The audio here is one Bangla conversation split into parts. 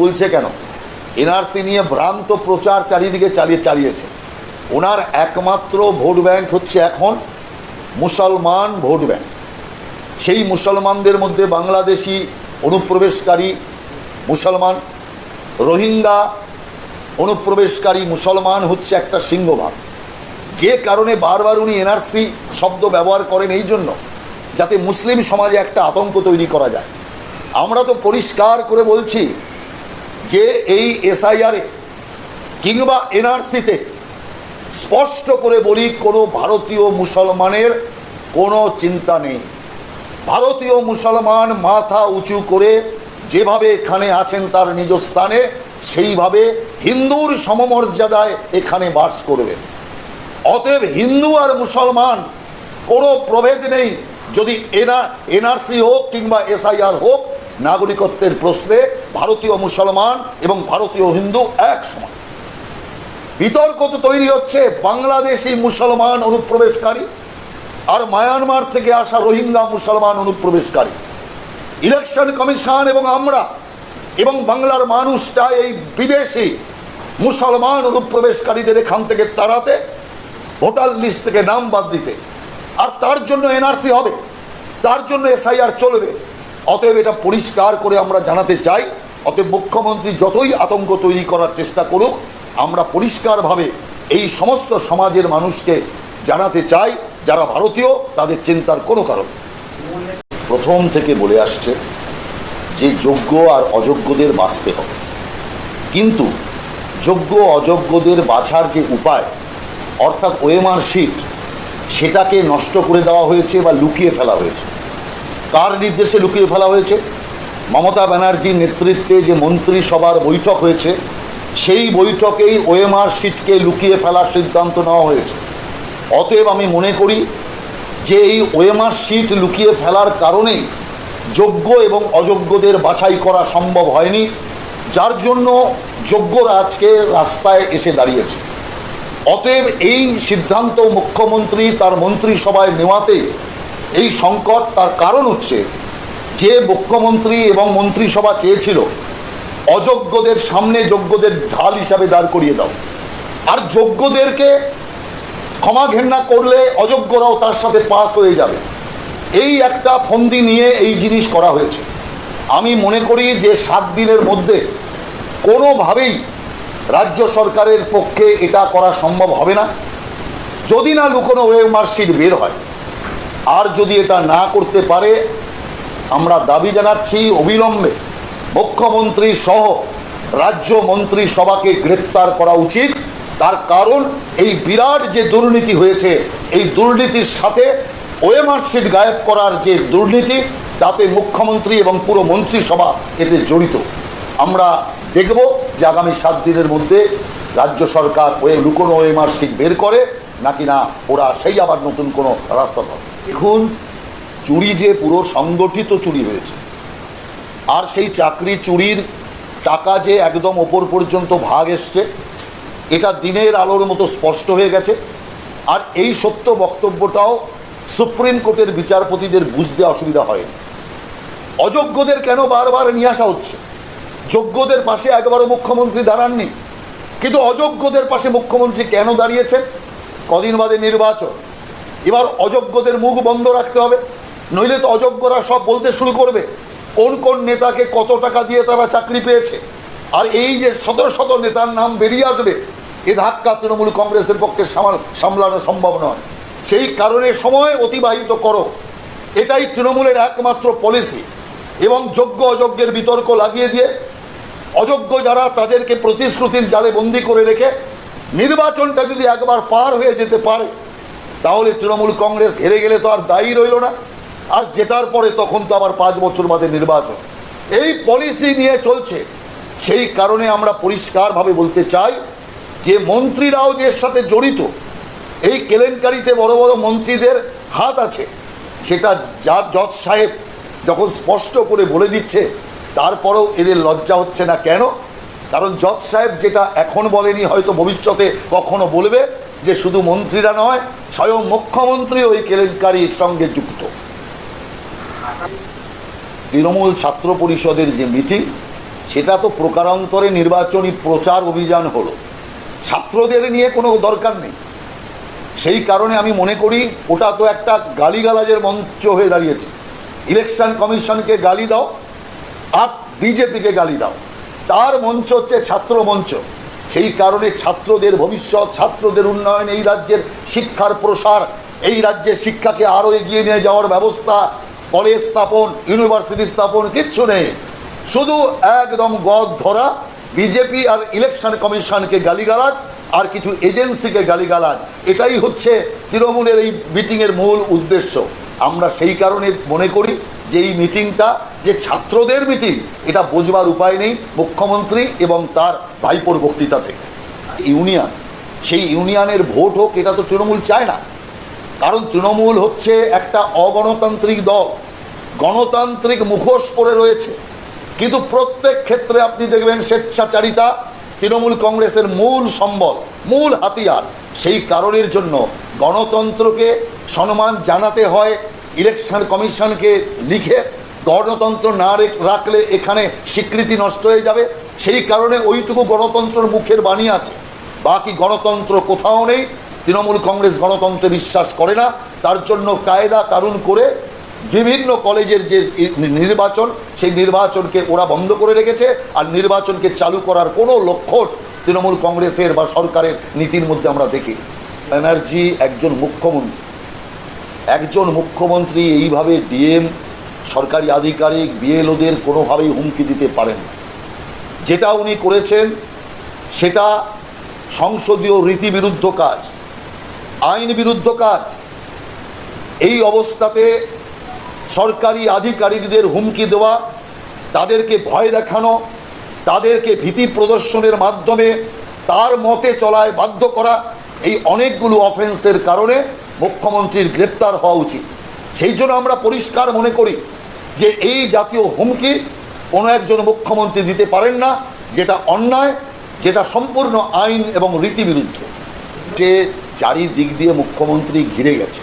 বলছে কেন? এনআরসি নিয়ে ভ্রান্ত প্রচার চারিদিকে চালিয়েছে। ওনার একমাত্র ভোট ব্যাংক হচ্ছে এখন মুসলমান ভোট ব্যাংক। সেই মুসলমানদের মধ্যে বাংলাদেশি অনুপ্রবেশকারী মুসলমান, রোহিঙ্গা অনুপ্রবেশকারী মুসলমান হচ্ছে একটা সিংহভাগ। যে কারণে বারবার উনি এনআরসি শব্দ ব্যবহার করেন এই জন্য যাতে মুসলিম সমাজে একটা আতঙ্ক তৈরি করা যায়। আমরা তো পরিষ্কার করে বলছি যে এই এসআইআরে কিংবা এনআরসিতে স্পষ্ট করে বলি, কোনো ভারতীয় মুসলমানের কোনো চিন্তা নেই। ভারতীয় মুসলমান মাথা উঁচু করে যেভাবে এখানে আছেন তার নিজ স্থানে, সেইভাবে হিন্দুর সমমর্যাদায় এখানে বাস করবেন। অতএব হিন্দু আর মুসলমান কোনো প্রভেদ নেই। যদি এনআরসি হোক কিংবা এসআইআর হোক, নাগরিকত্বের প্রশ্নে ভারতীয় মুসলমান এবং ভারতীয় হিন্দু এক সমান। বিতর্ক তো তৈরি হচ্ছে বাংলাদেশি মুসলমান অনুপ্রবেশকারী আর মায়ানমার থেকে আসা রোহিঙ্গা মুসলমান অনুপ্রবেশকারী। ইলেকশন কমিশন এবং আমরা এবং বাংলার মানুষ চায় এই বিদেশি মুসলমান অনুপ্রবেশকারীদের এখান থেকে তাড়াতে, ভোটার লিস্ট থেকে নাম বাদ দিতে। আর তার জন্য এনআরসি হবে, তার জন্য এসআইআর চলবে। অতএব এটা পরিষ্কার করে আমরা জানাতে চাই। অতএব মুখ্যমন্ত্রী যতই আতঙ্ক তৈরি করার চেষ্টা করুক, আমরা পরিষ্কারভাবে এই সমস্ত সমাজের মানুষকে জানাতে চাই, যারা ভারতীয় তাদের চিন্তার কোনো কারণ। প্রথম থেকে বলে আসছে যে যোগ্য আর অযোগ্যদের বাছতে হবে, কিন্তু যোগ্য অযোগ্যদের বাছার যে উপায় অর্থাৎ ওএমআর শিট, সেটাকে নষ্ট করে দেওয়া হয়েছে বা লুকিয়ে ফেলা হয়েছে। কার নির্দেশে লুকিয়ে ফেলা হয়েছে? মমতা ব্যানার্জির নেতৃত্বে যে মন্ত্রিসভার বৈঠক হয়েছে, সেই বৈঠকেই ওএমআর শিটকে লুকিয়ে ফেলার সিদ্ধান্ত নেওয়া হয়েছে। অতএব আমি মনে করি যে এই ওএমআর শিট লুকিয়ে ফেলার কারণেই যোগ্য এবং অযোগ্যদের বাছাই করা সম্ভব হয়নি, যার জন্য যোগ্যরা আজকে রাস্তায় এসে দাঁড়িয়েছে। অতএব এই সিদ্ধান্ত মুখ্যমন্ত্রী তার মন্ত্রিসভায় নেওয়াতে এই সংকট। তার কারণ হচ্ছে যে মুখ্যমন্ত্রী এবং মন্ত্রিসভা চেয়েছিল অযোগ্যদের সামনে যোগ্যদের ঢাল হিসাবে দাঁড় করিয়ে দাও, আর যোগ্যদেরকে ক্ষমা ঘেন্না করলে অযোগ্যরাও তার সাথে পাস হয়ে যাবে। এই একটা ফন্দি নিয়ে এই জিনিস করা হয়েছে। আমি মনে করি যে 7 দিনের মধ্যে কোনোভাবেই রাজ্য সরকারের পক্ষে এটা করা সম্ভব হবে না, যদি না লুকোনো ওএমআর শিট বের হয়। আর যদি এটা না করতে পারে, আমরা দাবি জানাচ্ছি অবিলম্বে মুখ্যমন্ত্রী সহ রাজ্য মন্ত্রিসভাকে গ্রেপ্তার করা উচিত। তার কারণ এই বিরাট যে দুর্নীতি হয়েছে, এই দুর্নীতির সাথে ওএমআর শিট গায়েব করার যে দুর্নীতি, তাতে মুখ্যমন্ত্রী এবং পুরো মন্ত্রিসভা এতে জড়িত। আমরা দেখব যে আগামী 7 দিনের মধ্যে রাজ্য সরকার লুকোনো ওএমআর শিট বের করে নাকি না ওরা সেই আবার নতুন কোনো রাস্তা ধরে। দেখুন, চুরি যে পুরো সংগঠিত চুরি হয়েছে, আর সেই চাকরি চুরির টাকা যে একদম ওপর পর্যন্ত ভাগ এসছে, এটা দিনের আলোর মতো স্পষ্ট হয়ে গেছে। আর এই সত্য বক্তব্যটাও সুপ্রিম কোর্টের বিচারপতিদের বুঝতে অসুবিধা হয়নি। অযোগ্যদের কেন বারবার নিয়ে আসা হচ্ছে? যোগ্যদের পাশে একবারও মুখ্যমন্ত্রী দাঁড়াননি, কিন্তু অযোগ্যদের পাশে মুখ্যমন্ত্রী কেন দাঁড়িয়েছেন? কদিন বাদে নির্বাচন, এবার অযোগ্যদের মুখ বন্ধ রাখতে হবে, নইলে তো অযোগ্যরা সব বলতে শুরু করবে কোন কোন নেতাকে কত টাকা দিয়ে তারা চাকরি পেয়েছে। আর এই যে শত শত নেতার নাম বেরিয়ে আসবে, এ ধাক্কা তৃণমূল কংগ্রেসের পক্ষে সামলানো সম্ভব নয়। সেই কারণে সময় অতিবাহিত করো, এটাই তৃণমূলের একমাত্র পলিসি। এবং যোগ্য অযোগ্যের বিতর্ক লাগিয়ে দিয়ে অযোগ্য যারা, তাদেরকে প্রতিশ্রুতির জালে বন্দি করে রেখে নির্বাচনটা যদি একবার পার হয়ে যেতে পারে, তাহলে তৃণমূল কংগ্রেস হেরে গেলে তো আর দায়ী রইল না, আর জেতার পরে তখন তো আবার 5 বছর বাদে নির্বাচন। এই পলিসি নিয়ে চলছে। সেই কারণে আমরা পরিষ্কারভাবে বলতে চাই যে মন্ত্রীরাও যে এর সাথে জড়িত, এই কেলেঙ্কারিতে বড় বড় মন্ত্রীদের হাত আছে, সেটা জজ সাহেব যখন স্পষ্ট করে বলে দিচ্ছে, তারপরেও এদের লজ্জা হচ্ছে না কেন? কারণ জজ সাহেব যেটা এখন বলেনি, হয়তো ভবিষ্যতে কখনো বলবে যে শুধু মন্ত্রীরা নয়, স্বয়ং মুখ্যমন্ত্রী ওই কেলেঙ্কারির সঙ্গে যুক্ত। তৃণমূল ছাত্র পরিষদের যে মিটিং, সেটা তো প্রকারান্তরে নির্বাচনী প্রচার অভিযান হলো, ছাত্রদের নিয়ে কোনো দরকার নেই। সেই কারণে আমি মনে করি ওটা তো একটা গালিগালাজের মঞ্চ হয়ে দাঁড়িয়েছে। ইলেকশন কমিশনকে গালি দাও আর বিজেপিকে গালি দাও, তার মঞ্চ হচ্ছে ছাত্র মঞ্চ। সেই কারণে ছাত্রদের ভবিষ্যৎ, ছাত্রদের উন্নয়ন, এই রাজ্যের শিক্ষার প্রসার, এই রাজ্যের শিক্ষাকে আরও এগিয়ে নিয়ে যাওয়ার ব্যবস্থা, কলেজ স্থাপন, ইউনিভার্সিটি স্থাপন কিচ্ছু নেই। শুধু একদম গদ ধরা বিজেপি আর ইলেকশন কমিশনকে গালিগালাজ আর কিছু এজেন্সিকে গালিগালাজ, এটাই হচ্ছে তৃণমূলের এই মিটিংয়ের মূল উদ্দেশ্য। আমরা সেই কারণে মনে করি যে এই মিটিংটা যে ছাত্রদের মিটিং, এটা বোঝবার উপায় নেই মুখ্যমন্ত্রী এবং তার ভাইপোর বক্তৃতা থেকে। ইউনিয়ন, সেই ইউনিয়নের ভোট হোক, এটা তো তৃণমূল চায় না। কারণ তৃণমূল হচ্ছে একটা অগণতান্ত্রিক দল, গণতান্ত্রিক মুখোশ পরে রয়েছে, কিন্তু প্রত্যেক ক্ষেত্রে আপনি দেখবেন স্বেচ্ছাচারিতা তৃণমূল কংগ্রেসের মূল সম্বল, মূল হাতিয়ার। সেই কারণের জন্য গণতন্ত্রকে সম্মান জানাতে হয় ইলেকশন কমিশনকে লিখে। গণতন্ত্র না রাখলে এখানে স্বীকৃতি নষ্ট হয়ে যাবে। সেই কারণে ওইটুকু গণতন্ত্রের মুখের বাণী আছে, বাকি গণতন্ত্র কোথাও নেই। তৃণমূল কংগ্রেস গণতন্ত্রে বিশ্বাস করে না, তার জন্য কায়দা কানুন করে বিভিন্ন কলেজের যে নির্বাচন, সেই নির্বাচনকে ওরা বন্ধ করে রেখেছে। আর নির্বাচনকে চালু করার কোনো লক্ষণ তৃণমূল কংগ্রেসের বা সরকারের নীতির মধ্যে আমরা দেখি। ব্যানার্জি একজন মুখ্যমন্ত্রী এইভাবে ডিএম, সরকারি আধিকারিক, বিএলওদের কোনোভাবেই হুমকি দিতে পারেন না। যেটা উনি করেছেন সেটা সংসদীয় রীতিবিরুদ্ধ কাজ, আইন বিরুদ্ধ কাজ। এই অবস্থাতে সরকারি আধিকারিকদের হুমকি দেওয়া, তাদেরকে ভয় দেখানো, তাদেরকে ভীতি প্রদর্শনের মাধ্যমে তার মতে চলায় বাধ্য করা, এই অনেকগুলো অফেন্সের কারণে মুখ্যমন্ত্রীর গ্রেপ্তার হওয়া উচিত। সেই জন্য আমরা পরিষ্কার মনে করি যে এই জাতীয় হুমকি কোনো একজন মুখ্যমন্ত্রী দিতে পারেন না, যেটা অন্যায়, যেটা সম্পূর্ণ আইন এবং রীতিবিরুদ্ধ। যে চারিদিক দিয়ে মুখ্যমন্ত্রী ঘিরে গেছে,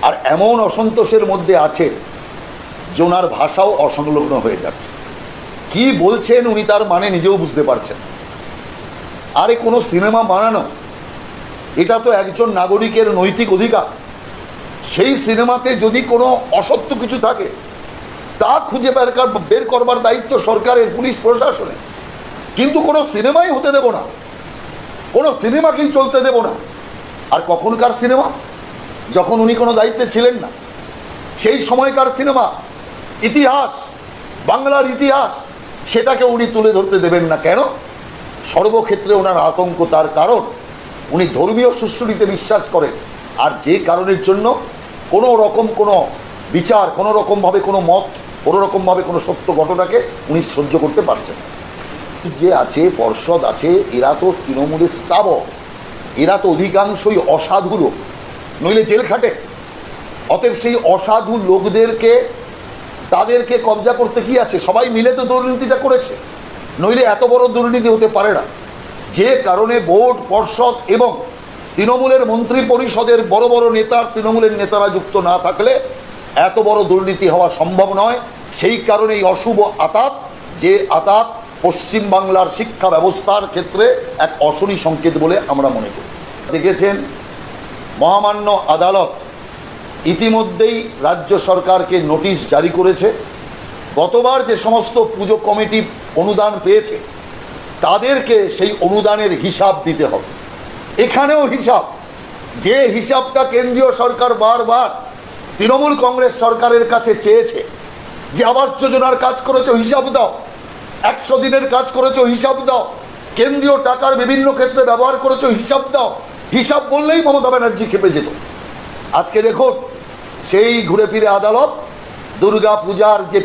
আর এমন অসন্তোষের মধ্যে আছে যে ওনার ভাষাও অসংলগ্ন হয়ে যাচ্ছে। কি বলছেন উনি তার মানে নিজেও বুঝতে পারছেন। আরে কোনো সিনেমা বানানো, এটা তো একজন নাগরিকের নৈতিক অধিকার। সেই সিনেমাতে যদি কোনো অসত্য কিছু থাকে তা খুঁজে বের করবার দায়িত্ব সরকারের, পুলিশ প্রশাসনের। কিন্তু কোনো সিনেমাই হতে দেব না, কোনো সিনেমাকেই চলতে দেব না। আর কখনকার সিনেমা? যখন উনি কোনো দায়িত্বে ছিলেন না, সেই সময়কার সিনেমা, ইতিহাস, বাংলার ইতিহাস, সেটাকে উনি তুলে ধরতে দেবেন না কেন? সর্বক্ষেত্রে ওনার আতঙ্ক। তার কারণ উনি ধর্মীয় সুশ্রুতিতে বিশ্বাস করেন, আর যে কারণের জন্য কোনো রকম কোনো বিচার, কোনো রকমভাবে কোনো মত, কোনো রকমভাবে কোনো সত্য ঘটনাকে উনি সহ্য করতে পারছেন না। যে আছে, পর্ষদ আছে, এরা তো তৃণমূলের স্থাবক, এরা তো অধিকাংশই অসাধু লোক, নইলে জেল খাটে। অতএব সেই অসাধু লোকদেরকে, তাদেরকে কবজা করতে কি আছে? সবাই মিলে তো দুর্নীতিটা করেছে, নইলে এত বড় দুর্নীতি হতে পারে না। যে কারণে বোর্ড, পর্ষদ এবং তৃণমূলের মন্ত্রী পরিষদের বড় বড় নেতার, তৃণমূলের নেতারা যুক্ত না থাকলে এত বড় দুর্নীতি হওয়া সম্ভব নয়। সেই কারণে এই অশুভ আতাত, যে আতাত পশ্চিমবাংলার শিক্ষা ব্যবস্থার ক্ষেত্রে এক অশনি সংকেত বলে আমরা মনে করি। দেখেছেন মহামান্য আদালত ইতিমধ্যেই রাজ্য সরকারকে নোটিশ জারি করেছে। গতবার যে সমস্ত পুজো কমিটি অনুদান পেয়েছে তাদেরকে সেই অনুদানের হিসাব দিতে হবে। এখানেও হিসাব, যে হিসাবটা কেন্দ্রীয় সরকার বারবার তৃণমূল কংগ্রেস সরকারের কাছে চেয়েছে, যে আবাস যোজনার কাজ করেছো হিসাব দাও, 100 দিনের কাজ করেছো হিসাব দাও, কেন্দ্রীয় টাকার বিভিন্ন ক্ষেত্রে ব্যবহার করেছো হিসাব দাও। হিসাব বললেই মমতা ব্যানার্জি খেপে যেত। আজকে দেখুন সেই ঘুরে ফিরে আদালত দুর্গা পূজার যে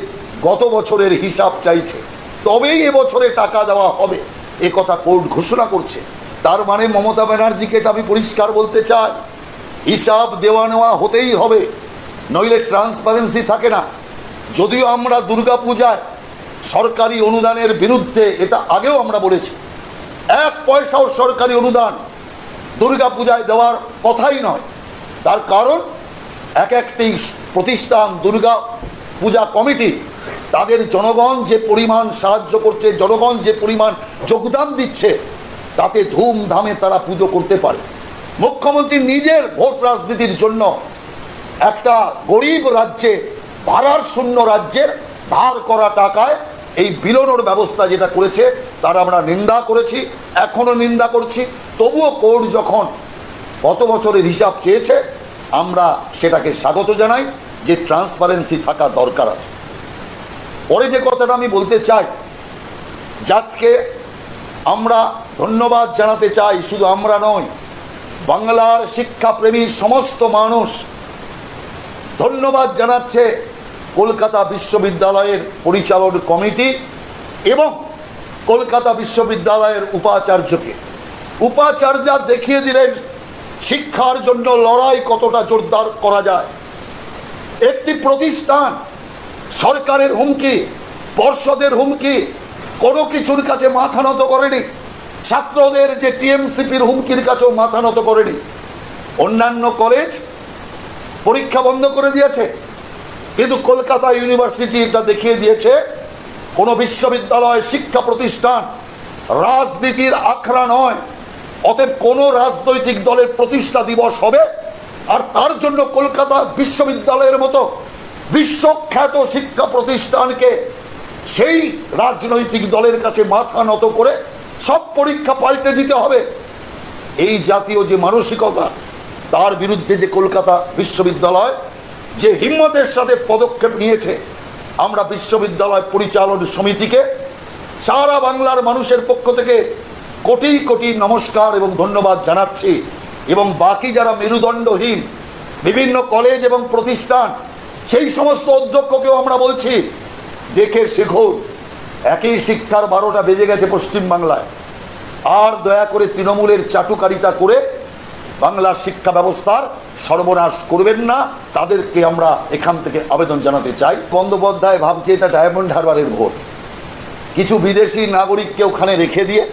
গত বছরের হিসাব চাইছে, তবেই এবছরে টাকা দেওয়া হবে, এ কথা কোর্ট ঘোষণা করছে। তার মানে মমতা ব্যানার্জিকে এটা আমি পরিষ্কার বলতে চাই, হিসাব দেওয়া নেওয়া হতেই হবে, নইলে ট্রান্সপারেন্সি থাকে না। যদিও আমরা দুর্গা পূজায় সরকারি অনুদানের বিরুদ্ধে, এটা আগেও আমরা বলেছি, 1 পয়সাও সরকারি অনুদান দুর্গা পূজায় দেওয়ার কথাই নয়। তার কারণ একটি প্রতিষ্ঠান, দুর্গা পূজা কমিটি, তাদের জনগণ যে পরিমাণ সাহায্য করছে, জনগণ যে পরিমাণ যোগদান দিচ্ছে, তাতে ধুমধামে তারা পুজো করতে পারে। মুখ্যমন্ত্রী নিজের ভোট রাজনীতির জন্য একটা গরিব রাজ্যে, ভাড়ার শূন্য রাজ্যের ধার করা টাকায় এই বিলোনোর ব্যবস্থা যেটা করেছে তার আমরা নিন্দা করেছি, এখনো নিন্দা করছি। তবুও কোর্ট যখন গত বছরের হিসাব চেয়েছে, আমরা সেটাকে স্বাগত জানাই, যে ট্রান্সপারেন্সি থাকা দরকার আছে। পরে যে কথাটা আমি বলতে চাই, আজকে আমরা ধন্যবাদ জানাতে চাই, শুধু আমরা নয়, বাংলার শিক্ষাপ্রেমী সমস্ত মানুষ ধন্যবাদ জানাচ্ছে কলকাতা বিশ্ববিদ্যালয়ের পরিচালন কমিটি এবং কলকাতা বিশ্ববিদ্যালয়ের উপাচার্যকে। উপাচার্য দেখিয়ে দিলেন শিক্ষার জন্য লড়াই কতটা জোরদার করা যায়। একটি প্রতিষ্ঠান সরকারের হুমকি, পর্ষদের হুমকি, কোনো কিছুর কাছে মাথা নত করেনি। ছাত্রদের যে টিএমসিপির হুমকির কাছেও মাথা নত করেনি। অন্যান্য কলেজ পরীক্ষা বন্ধ করে দিয়েছে, কিন্তু কলকাতা ইউনিভার্সিটি এটা দেখিয়ে দিয়েছে কোনো বিশ্ববিদ্যালয়, শিক্ষা প্রতিষ্ঠান রাজনীতির আখড়া নয়। অতএব কোনো রাজনৈতিক দলের প্রতিষ্ঠা দিবস হবে, আর তার জন্য কলকাতা বিশ্ববিদ্যালয়ের মতো বিশ্বখ্যাত শিক্ষা প্রতিষ্ঠানকে সেই রাজনৈতিক দলের কাছে মাথা নত করে সব পরীক্ষা পাল্টে দিতে হবে। এই জাতীয় যে মানসিকতা, তার বিরুদ্ধে যে কলকাতা বিশ্ববিদ্যালয় যে হিম্মতের সাথে পদক্ষেপ নিয়েছে, আমরা বিশ্ববিদ্যালয় পরিচালন সমিতিকে সারা বাংলার মানুষের পক্ষ থেকে কোটি কোটি নমস্কার এবং ধন্যবাদ জানাচ্ছি। এবং বাকি যারা মেরুদণ্ডহীন বিভিন্ন কলেজ এবং প্রতিষ্ঠান, সেই সমস্ত অধ্যক্ষকেও আমরা বলছি, দেখে শেখো, একই শিক্ষার 12টা বেজে গেছে পশ্চিমবাংলায়। আর দয়া করে তৃণমূলের চাটুকারিতা করে বাংলার শিক্ষা ব্যবস্থার সর্বনাশ করবেন না, তাদেরকে আমরা এখান থেকে আবেদন জানাতে চাই। বন্দ্যোপাধ্যায় ভাবছে এটা ডায়মন্ড হারবারের ভোট। কিছু বিদেশি নাগরিককে ওখানে রেখে দিয়ে,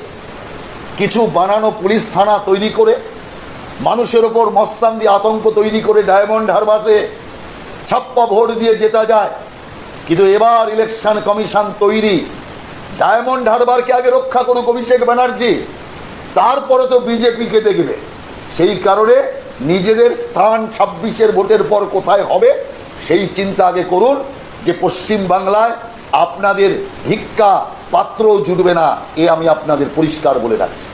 কিছু বানানো পুলিশ থানা তৈরি করে, মানুষের ওপর মস্তান দিয়ে আতঙ্ক তৈরি করে ডায়মন্ড হারবারে ছাপ্পা ভোট দিয়ে জেতা যায়। কিন্তু এবার ইলেকশন কমিশন তৈরি, ডায়মন্ড হারবারকে আগে রক্ষা করুক অভিষেক ব্যানার্জি, তারপরে তো বিজেপিকে দেখবে। সেই কারণে নিজেদের স্থান 26-এর ভোটের পর কোথায় হবে সেই চিন্তা আগে করুন, যে পশ্চিম বাংলায় আপনাদের ভিক্ষা পাত্র জুটবে না, এ আমি আপনাদের পরিষ্কার বলে রাখছি।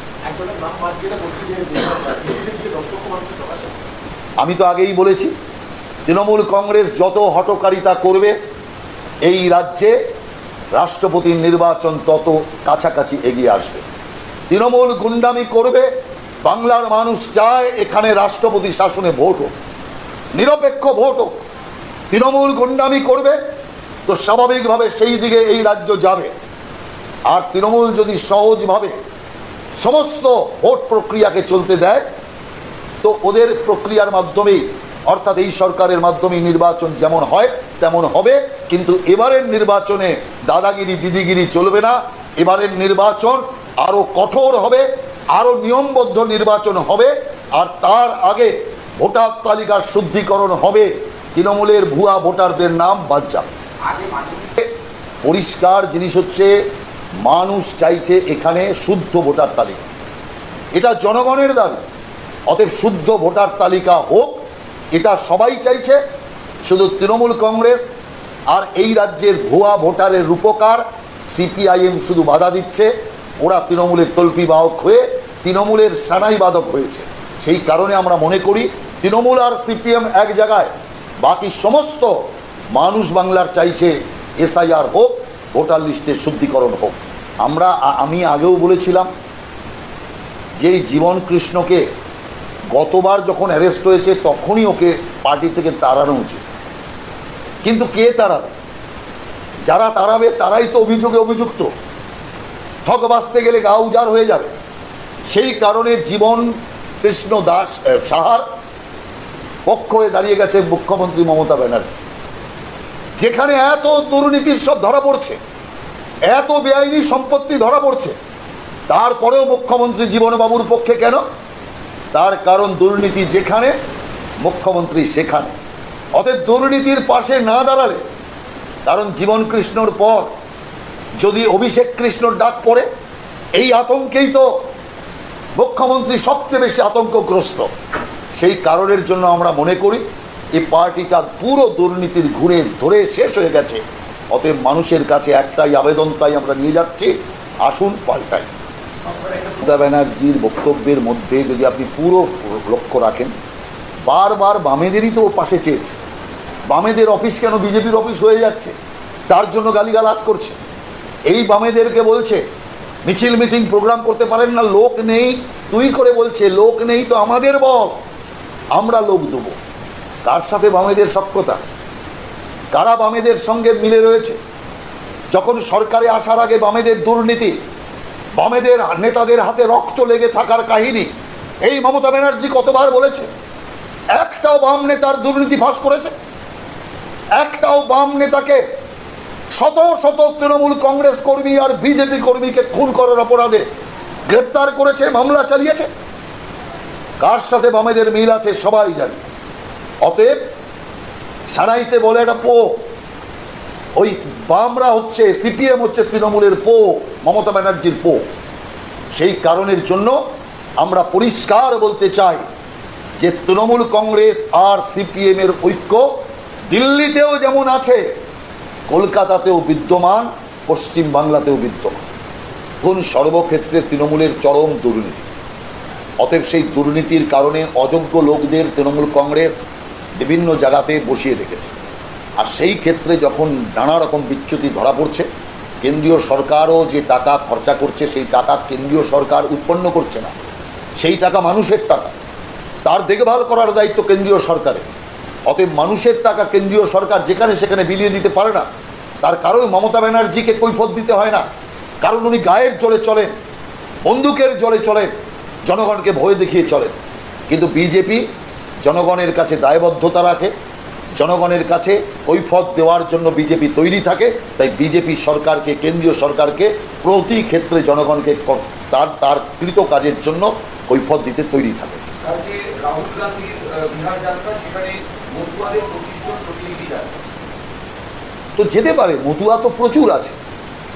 আমি তো আগেই বলেছি, তৃণমূল কংগ্রেস যত হঠকারিতা করবে, এই রাজ্যে রাষ্ট্রপতির নির্বাচন তত কাছাকাছি এগিয়ে আসবে। তৃণমূল গুন্ডামি করবে, বাংলার মানুষ চায় এখানে রাষ্ট্রপতি শাসনে ভোট হোক, নিরপেক্ষ ভোট হোক। তৃণমূল গুন্ডামি করবে তো স্বাভাবিকভাবে সেই দিকে এই রাজ্য যাবে। আর তৃণমূল যদি সহজভাবে সমস্ত ভোট প্রক্রিয়াকে চলতে দেয়, তো ওদের প্রক্রিয়ার মাধ্যমেই, অর্থাৎ এই সরকারের মাধ্যমেই নির্বাচন যেমন হয় তেমন হবে। কিন্তু এবারের নির্বাচনে দাদাগিরি দিদিগিরি চলবে না। এবারের নির্বাচন আরও কঠোর হবে, আরও নিয়মবদ্ধ নির্বাচন হবে। আর তার আগে ভোটার তালিকার শুদ্ধিকরণ হবে, তৃণমূলের ভুয়া ভোটারদের নাম বাদ যাবে। পরিষ্কার জিনিস হচ্ছে, মানুষ চাইছে এখানে শুদ্ধ ভোটার তালিকা, এটা জনগণের দাবি। অতএব শুদ্ধ ভোটার তালিকা হোক, এটা সবাই চাইছে। শুধু তৃণমূল কংগ্রেস আর এই রাজ্যের ভুয়া ভোটারের রূপকার সিপিআইএম শুধু বাধা দিচ্ছে। ওরা তৃণমূলের তল্পি বাহক হয়ে তৃণমূলের সানাই বাদক হয়েছে। সেই কারণে আমরা মনে করি তৃণমূল আর সিপিএম এক জায়গায়, বাকি সমস্ত মানুষ বাংলার চাইছে এসআইআর হোক, ভোটার লিস্টের শুদ্ধিকরণ হোক। আমি আগেও বলেছিলাম যে জীবন কৃষ্ণকে গতবার যখন অ্যারেস্ট হয়েছে তখনই ওকে পার্টি থেকে তাড়ানো উচিত। কিন্তু কে তাড়াবে? যারা তাড়াবে তারাই তো অভিযোগে অভিযুক্ত। ঠক বাঁচতে গেলে গা উজাড় হয়ে যাবে। সেই কারণে জীবন কৃষ্ণ দাস সাহার পক্ষ হয়ে দাঁড়িয়ে গেছে মুখ্যমন্ত্রী মমতা ব্যানার্জি। যেখানে এত দুর্নীতির সব ধরা পড়ছে, এত বেআইনি সম্পত্তি ধরা পড়ছে, তারপরেও মুখ্যমন্ত্রী জীবনবাবুর পক্ষে কেন? তার কারণ দুর্নীতি যেখানে, মুখ্যমন্ত্রী সেখানে। অতএব দুর্নীতির পাশে না দাঁড়ালে কারণ জীবন কৃষ্ণর পর যদি অভিষেক কৃষ্ণর ডাক পড়ে, এই আতঙ্কেই তো মুখ্যমন্ত্রী সবচেয়ে বেশি আতঙ্কগ্রস্ত। সেই কারণের জন্য আমরা মনে করি এই পার্টিটা পুরো দুর্নীতির ঘুরে ধরে শেষ হয়ে গেছে। অতএব মানুষের কাছে একটাই আবেদন, তাই আমরা নিয়ে যাচ্ছি, আসুন পাল্টাই। মমতা ব্যানার্জির বক্তব্যের মধ্যে যদি আপনি পুরো লক্ষ্য রাখেন, বারবার বামেদেরই তো পাশে চেয়েছে। বামেদের অফিস কেন বিজেপির অফিস হয়ে যাচ্ছে, তার জন্য গালিগালাজ করছে। এই বামেদেরকে বলছে মিছিল মিটিং প্রোগ্রাম করতে পারেন না, লোক নেই। তুই করে বলছে লোক নেই তো আমাদের বল, আমরা লোক দেবো। কার সাথে বামেদের সখ্যতা? কারা বামেদের সঙ্গে মিলে রয়েছে? যখন সরকারে আসার আগে বামেদের দুর্নীতি, বামেদের নেতাদের হাতে রক্ত লেগে থাকার কাহিনী এই মমতা ব্যানার্জি কতবার বলেছে? একটাও বাম নেতার দুর্নীতি ফাঁস করেছে? একটাও বাম নেতাকে শত শত তৃণমূল কংগ্রেস কর্মী আর বিজেপি কর্মীকে খুন করার অপরাধে গ্রেপ্তার করেছে, মামলা চালিয়েছে? কার সাথে বামেদের মিল আছে সবাই জানে। অতএব সানাইতে বলে একটা পো, ওই বামরা হচ্ছে, সিপিএম হচ্ছে তৃণমূলের পো, মমতা ব্যানার্জির পো। সেই কারণের জন্য আমরা পরিষ্কার বলতে চাই যে তৃণমূল কংগ্রেস আর সিপিএম এর ঐক্য দিল্লিতেও যেমন আছে, কলকাতাতেও বিদ্যমান, পশ্চিম বাংলাতেও বিদ্যমান। কোন সর্বক্ষেত্রে তৃণমূলের চরম দুর্নীতি। অতএব সেই দুর্নীতির কারণে অযোগ্য লোকদের তৃণমূল কংগ্রেস বিভিন্ন জায়গাতে বসিয়ে রেখেছে। আর সেই ক্ষেত্রে যখন নানা রকম বিচ্যুতি ধরা পড়ছে, কেন্দ্রীয় সরকারও যে টাকা খরচা করছে সেই টাকা কেন্দ্রীয় সরকার উৎপন্ন করছে না, সেই টাকা মানুষের টাকা, তার দেখভাল করার দায়িত্ব কেন্দ্রীয় সরকারের। অতএব মানুষের টাকা কেন্দ্রীয় সরকার যেখানে সেখানে বিলিয়ে দিতে পারে না। তার কারণ মমতা ব্যানার্জিকে কৈফিয়ত দিতে হয় না, কারণ উনি গায়ের জোরে চলেন, বন্দুকের জোরে চলেন, জনগণকে ভয় দেখিয়ে চলেন। কিন্তু বিজেপি জনগণের কাছে দায়বদ্ধতা রাখে, জনগণের কাছে কৈফিয়ত দেওয়ার জন্য বিজেপি তৈরি থাকে। তাই বিজেপি সরকারকে, কেন্দ্রীয় সরকারকে প্রতি ক্ষেত্রে জনগণকে তার তার কৃত কাজের জন্য কৈফিয়ত দিতে তৈরি থাকে। তো যেতে পারে, মতুয়া তো প্রচুর আছে,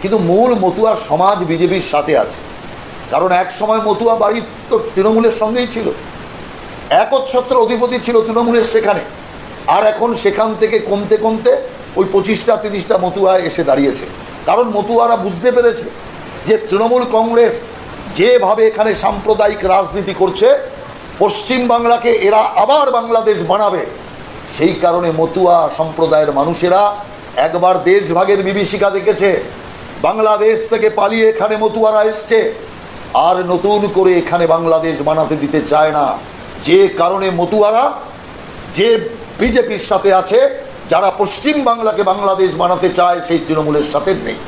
কিন্তু মূল মতুয়ার সমাজ বিজেপির সাথে আছে। কারণ এক সময় মতুয়া বাড়ি তো তৃণমূলের সঙ্গেই ছিল, একচ্ছত্র অধিপতি ছিল তৃণমূলের সেখানে। আর এখন সেখান থেকে কমতে কমতে ওই 25-30টা মতুয়া এসে দাঁড়িয়েছে। কারণ মতুয়ারা বুঝতে পেরেছে যে তৃণমূল কংগ্রেস যেভাবে এখানে সাম্প্রদায়িক রাজনীতি করছে, পশ্চিম বাংলাকে এরা আবার বাংলাদেশ বানাবে। সেই কারণে মতুয়া সম্প্রদায়ের মানুষেরা একবার দেশভাগের বিভীষিকা দেখেছে, বাংলাদেশ থেকে পালিয়ে এখানে মতুয়ারা এসছে, আর নতুন করে এখানে বাংলাদেশ বানাতে দিতে চায় না। যে কারণে মতুয়ারা যে বিজেপির সাথে আছে, যারা পশ্চিম বাংলাকে বাংলাদেশ বানাতে চায়, সেই তৃণমূলের সাথে নেই।